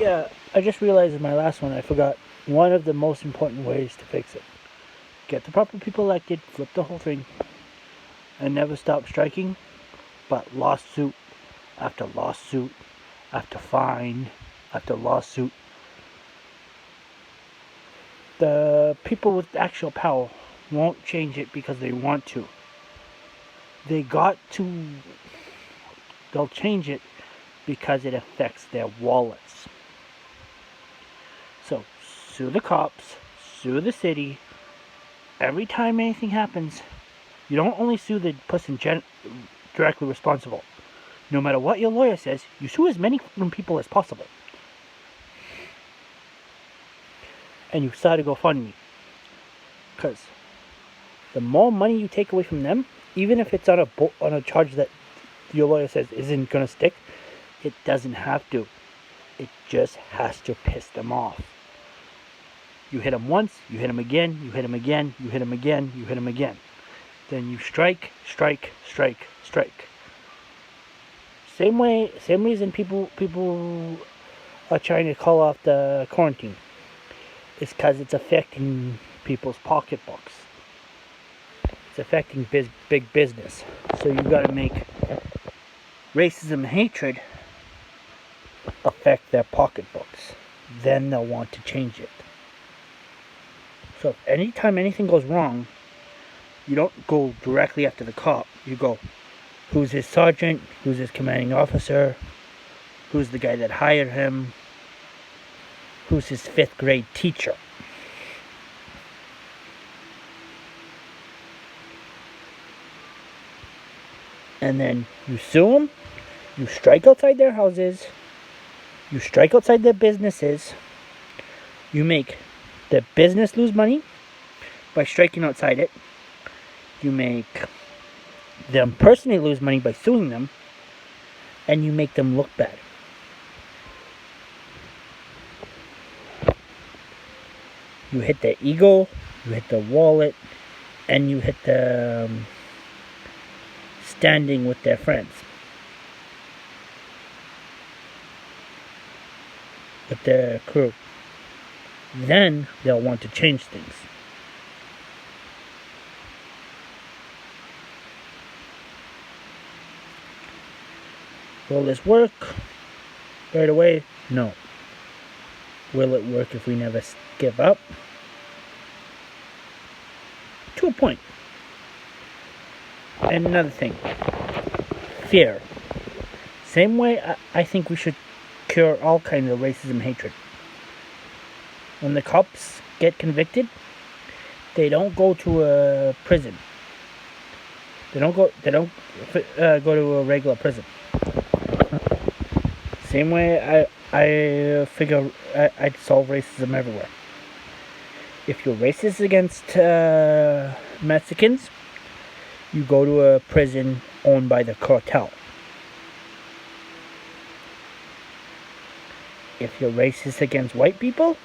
Yeah, I just realized in my last one I forgot one of the most important ways to fix it. Get the proper people elected, flip the whole thing, and never stop striking, but lawsuit after lawsuit after fine after lawsuit. The people with actual power won't change it because they want to. They got to. They'll change it because it affects their wallets. So, sue the cops, sue the city. Every time anything happens, you don't only sue the person directly responsible. No matter what your lawyer says, you sue as many people as possible. And you start a GoFundMe. Because the more money you take away from them, even if it's on a charge that your lawyer says isn't going to stick, it doesn't have to. It just has to piss them off. You hit them once, you hit them again, you hit them again, you hit them again, you hit them again. Then you strike, strike, strike, strike. Same reason people are trying to call off the quarantine. It's because it's affecting people's pocketbooks. It's affecting big business. So you got to make racism and hatred affect their pocketbooks. Then they'll want to change it. So if anytime anything goes wrong, you don't go directly after the cop. You go, who's his sergeant? Who's his commanding officer? Who's the guy that hired him? Who's his 5th grade teacher? And then you sue them. You strike outside their houses. You strike outside their businesses. You make the business lose money by striking outside it. You make them personally lose money by suing them. And you make them look bad. You hit their ego, you hit their wallet, and you hit the standing with their friends. With their crew. Then they'll want to change things. Will this work right away? No. Will it work if we never give up? To a point. And another thing. Fear. Same way I think we should cure all kinds of racism and hatred. When the cops get convicted, they don't go to a prison. They don't go to a regular prison. Same way I figure I'd solve racism everywhere. If you're racist against Mexicans, you go to a prison owned by the cartel. If you're racist against white people,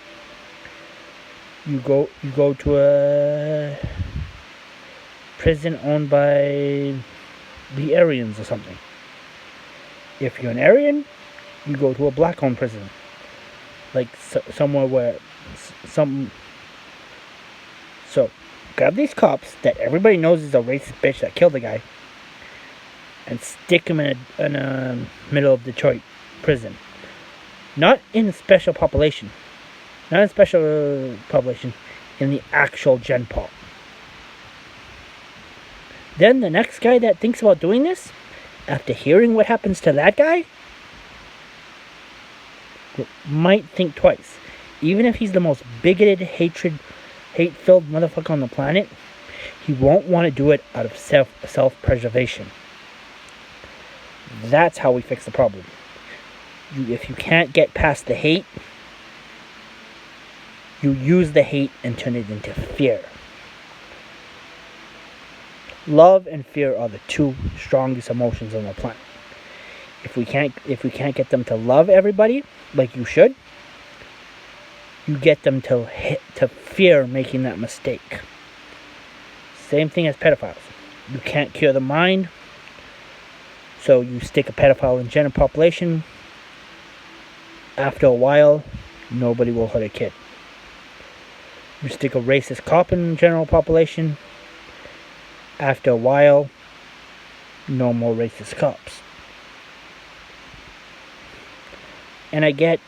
you go to a prison owned by the Aryans or something. If you're an Aryan, you go to a black-owned prison, like somewhere where some. So, grab these cops that everybody knows is a racist bitch that killed the guy, and stick him in a middle of Detroit prison. Not in a special population. Not in special population. In the actual Gen Pop. Then the next guy that thinks about doing this, after hearing what happens to that guy, might think twice. Even if he's the most bigoted, hate-filled motherfucker on the planet, he won't want to do it out of self-preservation. That's how we fix the problem. If you can't get past the hate, you use the hate and turn it into fear. Love and fear are the two strongest emotions on the planet. If we can't get them to love everybody like you should, you get them to fear making that mistake. Same thing as pedophiles. You can't cure the mind, so you stick a pedophile in general population, After a while, nobody will hurt a kid. You stick a racist cop in the general population, after a while, no more racist cops. And I get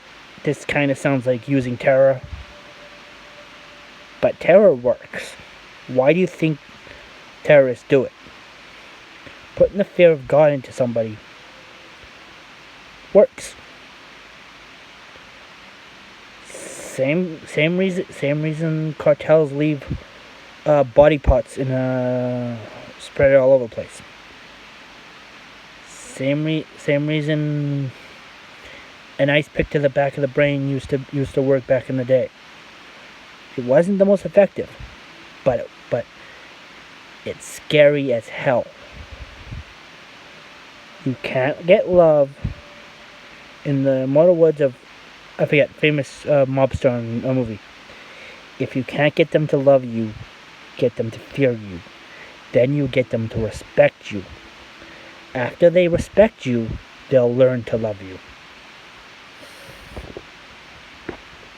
this kind of sounds like using terror, but terror works. Why do you think terrorists do it? Putting the fear of God into somebody works. Same reason cartels leave body parts in spread all over the place. Same reason an ice pick to the back of the brain used to work back in the day. It wasn't the most effective, but it's scary as hell. You can't get love in the immortal words of, I forget, famous mobster in a movie. If you can't get them to love you, get them to fear you. Then you get them to respect you. After they respect you, they'll learn to love you.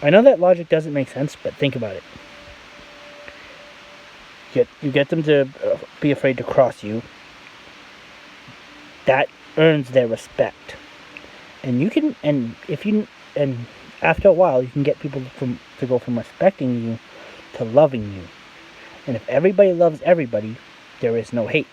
I know that logic doesn't make sense, but think about it. You get them to be afraid to cross you. That earns their respect. And after a while, you can get people to go from respecting you to loving you. And if everybody loves everybody, there is no hate.